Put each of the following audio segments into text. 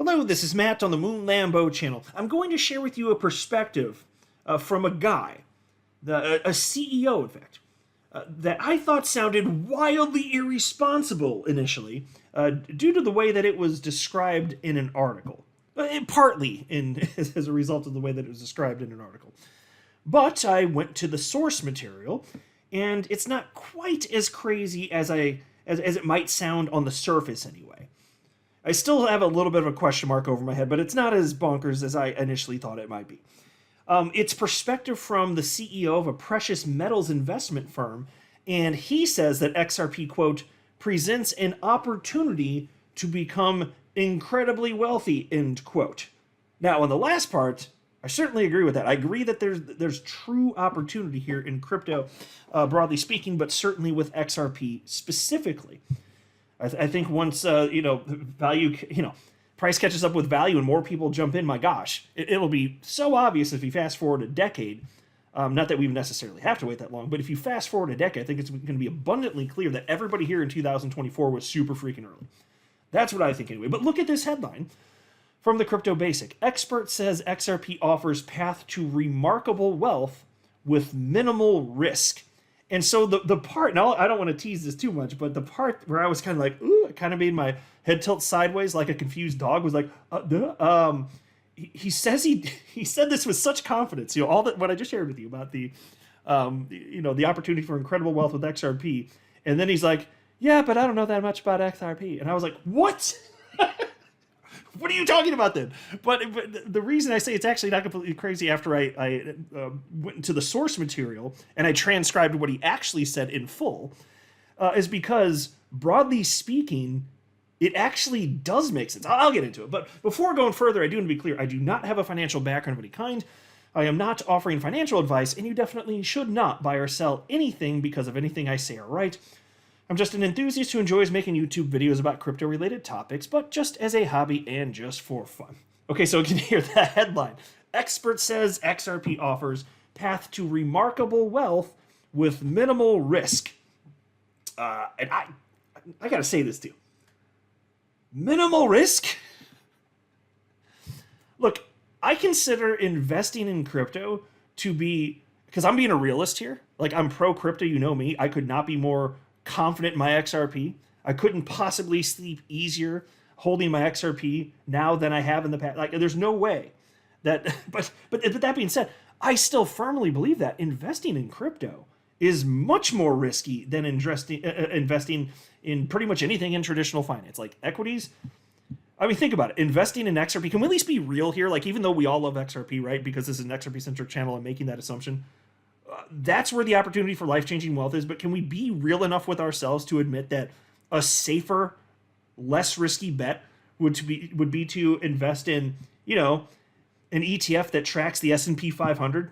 Hello, this is Matt on the Moon Lambo channel. I'm going to share with you a perspective from a guy, a CEO, in fact, that I thought sounded wildly irresponsible initially due to the way that it was described in an article. Partly as a result of the way that it was described in an article. But I went to the source material, and it's not quite as crazy as it might sound on the surface anyway. I still have a little bit of a question mark over my head, but it's not as bonkers as I initially thought it might be. It's perspective from the CEO of a precious metals investment firm, and he says that XRP, quote, presents an opportunity to become incredibly wealthy, end quote. Now, on the last part, I certainly agree with that. I agree that there's true opportunity here in crypto, broadly speaking, but certainly with XRP specifically. I think once value, price catches up with value and more people jump in, my gosh, it'll be so obvious if you fast forward a decade. Not that we necessarily have to wait that long, but if you fast forward a decade, I think it's going to be abundantly clear that everybody here in 2024 was super freaking early. That's what I think anyway. But look at this headline from the Crypto Basic. Expert says XRP offers path to remarkable wealth with minimal risk. And so the part, now I don't want to tease this too much, but the part where I was kind of like, ooh, it kind of made my head tilt sideways like a confused dog was like, he says he said this with such confidence, all that what I just shared with you about the opportunity for incredible wealth with XRP, and then he's like, yeah, but I don't know that much about XRP, and I was like, what? What are you talking about then? But the reason I say it's actually not completely crazy after I went into the source material and I transcribed what he actually said in full is because, broadly speaking, it actually does make sense. I'll get into it. But before going further, I do want to be clear. I do not have a financial background of any kind. I am not offering financial advice, and you definitely should not buy or sell anything because of anything I say or write. I'm just an enthusiast who enjoys making YouTube videos about crypto-related topics, but just as a hobby and just for fun. Okay, so you can hear that headline. Expert says XRP offers path to remarkable wealth with minimal risk. And I gotta say this too. Minimal risk? Look, I consider investing in crypto to be, because I'm being a realist here. Like, I'm pro-crypto, you know me. I could not be more confident in my XRP. I couldn't possibly sleep easier holding my XRP now than I have in the past. Like, there's no way that, but that being said, I still firmly believe that investing in crypto is much more risky than investing in pretty much anything in traditional finance, like equities. I mean, think about it. Investing in XRP, can we at least be real here? Like, even though we all love XRP, right? Because this is an XRP-centric channel, I'm making that assumption. That's where the opportunity for life-changing wealth is, but can we be real enough with ourselves to admit that a safer, less risky bet would be to invest in, an ETF that tracks the S&P 500?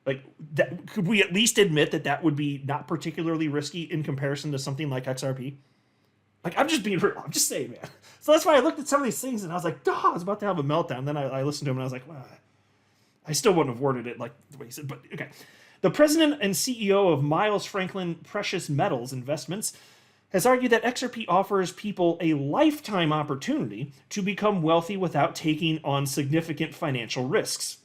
Like, that, could we at least admit that would be not particularly risky in comparison to something like XRP? Like, I'm just being real. I'm just saying, man. So that's why I looked at some of these things and I was like, I was about to have a meltdown. Then I listened to him and I was like, well, I still wouldn't have worded it like the way he said, but okay. The president and CEO of Miles Franklin Precious Metals Investments has argued that XRP offers people a lifetime opportunity to become wealthy without taking on significant financial risks.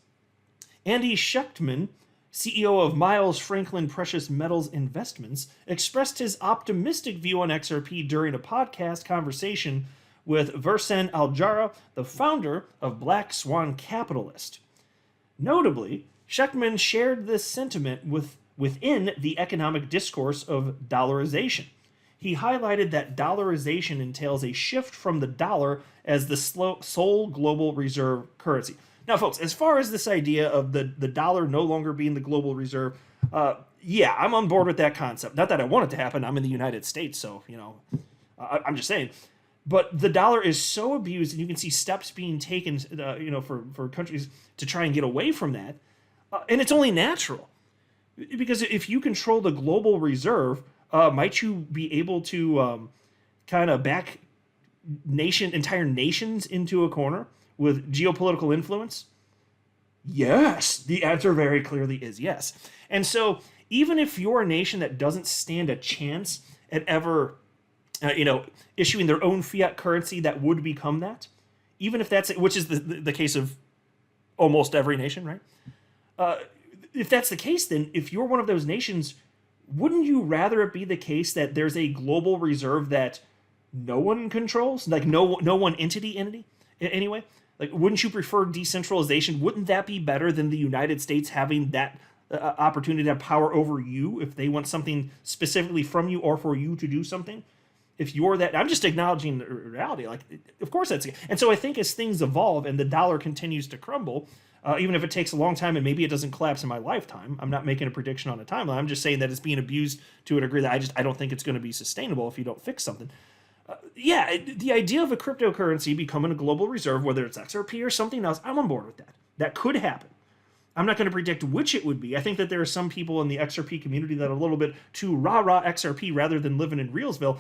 Andy Schechtman, CEO of Miles Franklin Precious Metals Investments, expressed his optimistic view on XRP during a podcast conversation with Versen Aljara, the founder of Black Swan Capitalist. Notably, Schechtman shared this sentiment within the economic discourse of dollarization. He highlighted that dollarization entails a shift from the dollar as the sole global reserve currency. Now, folks, as far as this idea of the dollar no longer being the global reserve, yeah, I'm on board with that concept. Not that I want it to happen. I'm in the United States, so, I'm just saying. But the dollar is so abused, and you can see steps being taken, for countries to try and get away from that. And it's only natural. Because if you control the global reserve, might you be able to kind of back entire nations into a corner with geopolitical influence? Yes. The answer very clearly is yes. And so even if you're a nation that doesn't stand a chance at ever, issuing their own fiat currency that would become that, even if that's, which is the case of almost every nation, right? If that's the case, then if you're one of those nations, wouldn't you rather it be the case that there's a global reserve that no one controls, like no one entity anyway? Like, wouldn't you prefer decentralization? Wouldn't that be better than the United States having that opportunity to have power over you if they want something specifically from you or for you to do something? If you're that, I'm just acknowledging the reality. Like, of course that's, and so I think as things evolve and the dollar continues to crumble, even if it takes a long time and maybe it doesn't collapse in my lifetime, I'm not making a prediction on a timeline. I'm just saying that it's being abused to a degree that I don't think it's going to be sustainable if you don't fix something. The idea of a cryptocurrency becoming a global reserve, whether it's XRP or something else, I'm on board with that. That could happen. I'm not going to predict which it would be. I think that there are some people in the XRP community that are a little bit too rah-rah XRP rather than living in Realsville.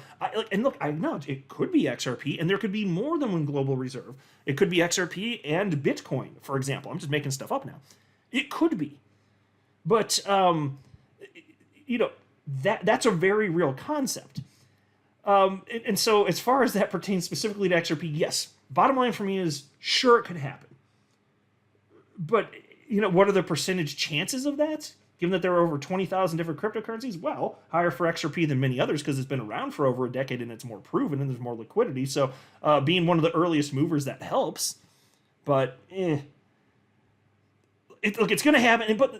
And look, I acknowledge it could be XRP, and there could be more than one global reserve. It could be XRP and Bitcoin, for example. I'm just making stuff up now. It could be. But, that's a very real concept. And so as far as that pertains specifically to XRP, yes. Bottom line for me is, sure, it could happen. But what are the percentage chances of that? Given that there are over 20,000 different cryptocurrencies, well, higher for XRP than many others because it's been around for over a decade and it's more proven and there's more liquidity. So being one of the earliest movers, that helps. But it's going to happen. But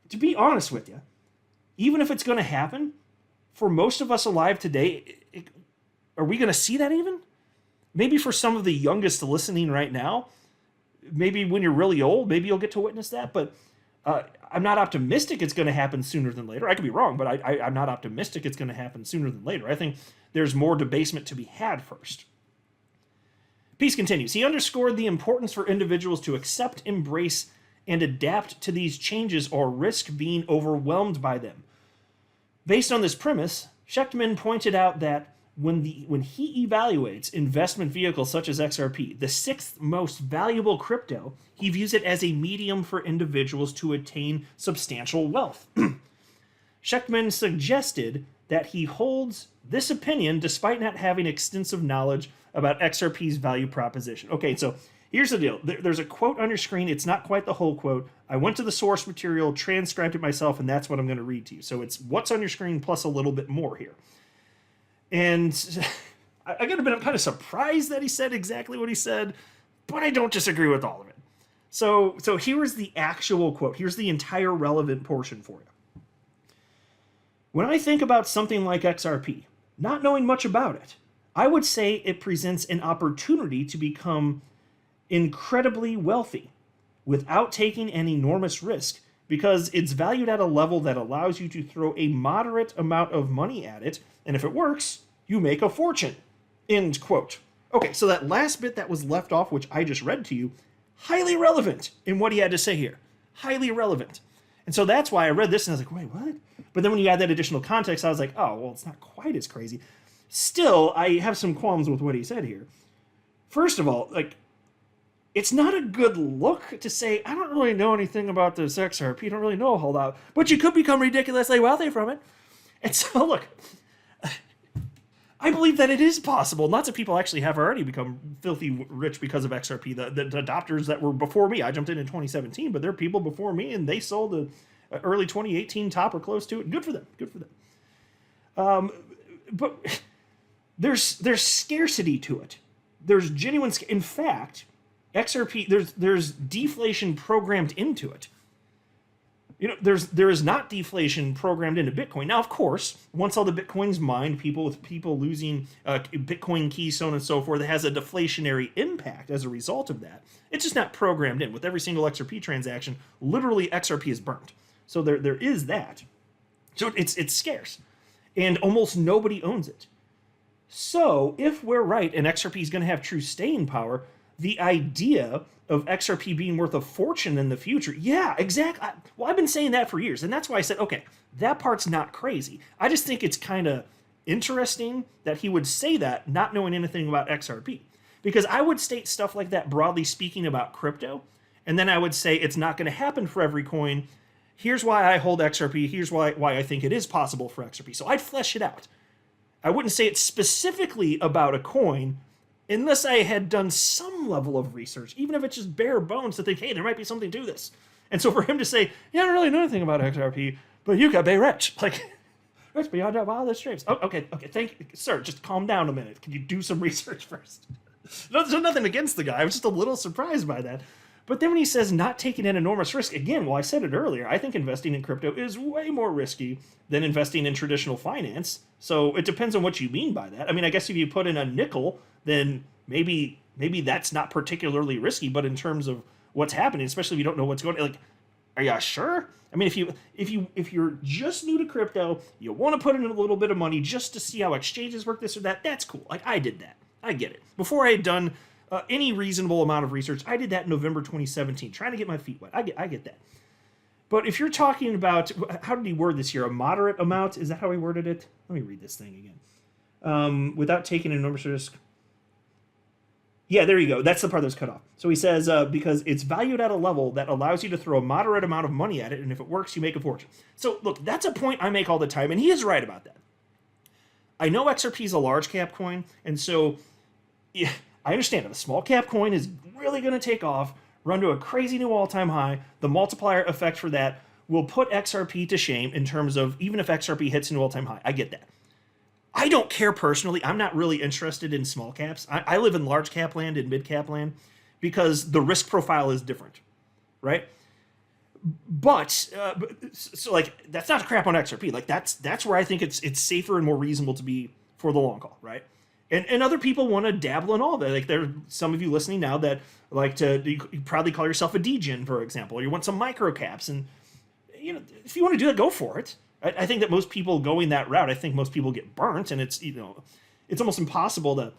to be honest with you, even if it's going to happen, for most of us alive today, are we going to see that even? Maybe for some of the youngest listening right now, maybe when you're really old, maybe you'll get to witness that. But I'm not optimistic it's going to happen sooner than later. I could be wrong, but I'm not optimistic it's going to happen sooner than later. I think there's more debasement to be had first. Peace continues. He underscored the importance for individuals to accept, embrace, and adapt to these changes or risk being overwhelmed by them. Based on this premise, Schechtman pointed out that when he evaluates investment vehicles such as XRP, the sixth most valuable crypto, he views it as a medium for individuals to attain substantial wealth. Schechtman suggested that he holds this opinion despite not having extensive knowledge about XRP's value proposition. Okay, so here's the deal. There's a quote on your screen. It's not quite the whole quote. I went to the source material, transcribed it myself, and that's what I'm going to read to you. So it's what's on your screen plus a little bit more here. And I gotta admit, I'm kind of surprised that he said exactly what he said, but I don't disagree with all of it. So here's the actual quote. Here's the entire relevant portion for you. When I think about something like XRP, not knowing much about it, I would say it presents an opportunity to become incredibly wealthy without taking an enormous risk because it's valued at a level that allows you to throw a moderate amount of money at it, and if it works, you make a fortune. End quote. Okay, so that last bit that was left off, which I just read to you, highly relevant in what he had to say here. Highly relevant. And so that's why I read this and I was like, wait, what? But then when you add that additional context, I was like, oh, well, it's not quite as crazy. Still, I have some qualms with what he said here. First of all, it's not a good look to say, I don't really know anything about this XRP, I don't really know a whole lot, but you could become ridiculously wealthy from it. And so, look, I believe that it is possible. Lots of people actually have already become filthy rich because of XRP. The adopters that were before me, I jumped in 2017, but there are people before me, and they sold the early 2018 top or close to it. Good for them. Good for them. But there's scarcity to it. There's genuine. In fact, XRP, there's deflation programmed into it. There is not deflation programmed into Bitcoin. Now, of course, once all the Bitcoin's mined, people losing Bitcoin keys, so on and so forth, it has a deflationary impact as a result of that. It's just not programmed in. With every single XRP transaction, literally XRP is burnt. So there is that. So it's scarce. And almost nobody owns it. So if we're right and XRP is going to have true staying power, the idea of XRP being worth a fortune in the future, yeah, exactly. Well, I've been saying that for years, and that's why I said, okay, that part's not crazy. I just think it's kind of interesting that he would say that, not knowing anything about XRP. Because I would state stuff like that, broadly speaking, about crypto, and then I would say it's not going to happen for every coin. Here's why I hold XRP. Here's why I think it is possible for XRP. So I'd flesh it out. I wouldn't say it's specifically about a coin. unless I had done some level of research, even if it's just bare bones, to think, hey, there might be something to this. And so for him to say, yeah, I don't really know anything about XRP, but you got Bay Rich. Like, it's beyond our wildest dreams. Oh, okay, thank you. Sir, just calm down a minute. Can you do some research first? No, there's nothing against the guy. I was just a little surprised by that. But then when he says not taking an enormous risk, again, well, I said it earlier, I think investing in crypto is way more risky than investing in traditional finance. So it depends on what you mean by that. I mean, I guess if you put in a nickel, then maybe that's not particularly risky. But in terms of what's happening, especially if you don't know what's going on, like, are you sure? I mean, if you're just new to crypto, you want to put in a little bit of money just to see how exchanges work, this or that, that's cool. Like, I did that. I get it. Before I had done any reasonable amount of research, I did that in November 2017, trying to get my feet wet. I get that. But if you're talking about, how did he word this here? A moderate amount? Is that how he worded it? Let me read this thing again. Without taking an enormous risk. Yeah, there you go. That's the part that was cut off. So he says, because it's valued at a level that allows you to throw a moderate amount of money at it, and if it works, you make a fortune. So look, that's a point I make all the time, and he is right about that. I know XRP is a large cap coin, and so yeah, I understand if a small cap coin is really going to take off, run to a crazy new all-time high, the multiplier effect for that will put XRP to shame in terms of even if XRP hits a new all-time high. I get that. I don't care personally. I'm not really interested in small caps. I live in large cap land and mid cap land because the risk profile is different, right? But so like that's not crap on XRP. Like that's where I think it's safer and more reasonable to be for the long haul, right? And other people want to dabble in all that. Like there are some of you listening now that like you proudly call yourself a degen, for example, or you want some micro caps, and you know if you want to do that, go for it. I think that most people going that route, I think most people get burnt, and it's it's almost impossible to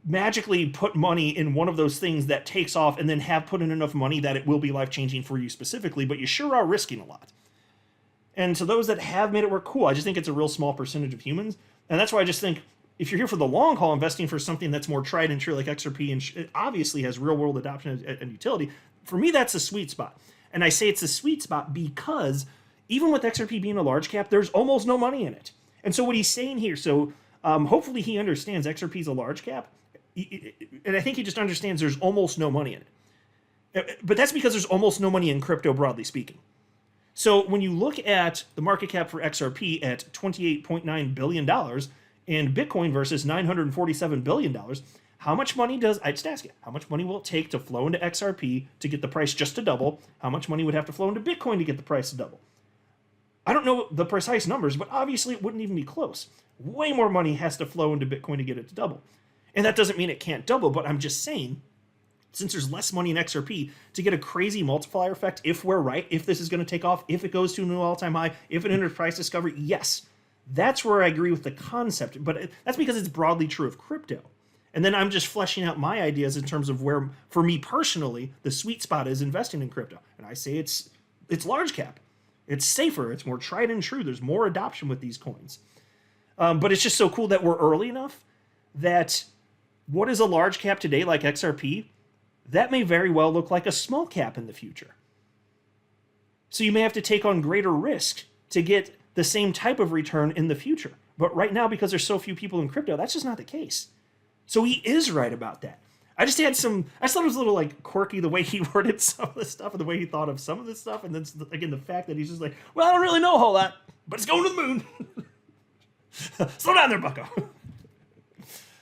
magically put money in one of those things that takes off and then have put in enough money that it will be life-changing for you specifically, but you sure are risking a lot. And to those that have made it work, cool. I just think it's a real small percentage of humans, and that's why I just think if you're here for the long haul, investing for something that's more tried and true like XRP, and it obviously has real-world adoption and utility, for me that's a sweet spot. And I say it's a sweet spot because even with XRP being a large cap, there's almost no money in it. And so what he's saying here, so hopefully he understands XRP is a large cap, and I think he just understands there's almost no money in it. But that's because there's almost no money in crypto, broadly speaking. So when you look at the market cap for XRP at $28.9 billion and Bitcoin versus $947 billion, how much money I just ask you, how much money will it take to flow into XRP to get the price just to double? How much money would have to flow into Bitcoin to get the price to double? I don't know the precise numbers, but obviously it wouldn't even be close. Way more money has to flow into Bitcoin to get it to double. And that doesn't mean it can't double, but I'm just saying, since there's less money in XRP, to get a crazy multiplier effect, if we're right, if this is going to take off, if it goes to a new all-time high, if it enters price discovery, yes, that's where I agree with the concept. But that's because it's broadly true of crypto. And then I'm just fleshing out my ideas in terms of where, for me personally, the sweet spot is investing in crypto. And I say it's large cap. It's safer. It's more tried and true. There's more adoption with these coins. But it's just so cool that we're early enough that what is a large cap today, like XRP, that may very well look like a small cap in the future. So you may have to take on greater risk to get the same type of return in the future. But right now, because there's so few people in crypto, that's just not the case. So he is right about that. I just thought it was a little like quirky the way he worded some of this stuff and the way he thought of some of this stuff. And then again, the fact that he's just like, well, I don't really know a whole lot, but it's going to the moon. Slow down there, bucko.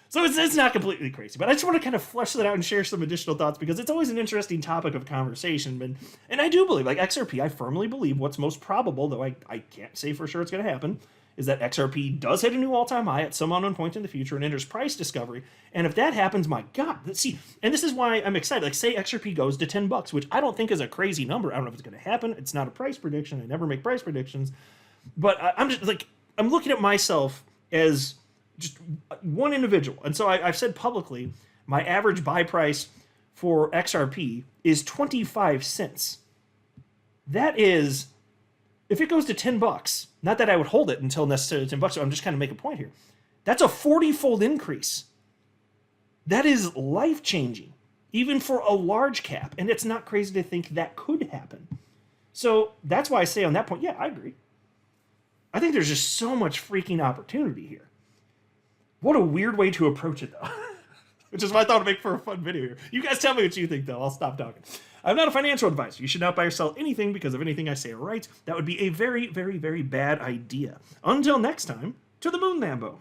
So it's not completely crazy, but I just want to kind of flesh that out and share some additional thoughts because it's always an interesting topic of conversation. And I do believe, like XRP, I firmly believe what's most probable, though I can't say for sure it's going to happen, is that XRP does hit a new all-time high at some unknown point in the future and enters price discovery. And if that happens, my God, see, and this is why I'm excited. Like, say XRP goes to $10, which I don't think is a crazy number. I don't know if it's going to happen. It's not a price prediction. I never make price predictions. But I'm just like, I'm looking at myself as just one individual. And so I've said publicly, my average buy price for XRP is 25 cents. That is, if it goes to $10, not that I would hold it until necessarily $10, so I'm just kind of make a point here. That's a 40-fold increase. That is life-changing, even for a large cap. And it's not crazy to think that could happen. So that's why I say on that point, yeah, I agree. I think there's just so much freaking opportunity here. What a weird way to approach it, though. which is what I thought would make for a fun video here. You guys tell me what you think, though. I'll stop talking. I'm not a financial advisor. You should not buy or sell anything because of anything I say or write. That would be a very, very, very bad idea. Until next time, to the moon, Lambo.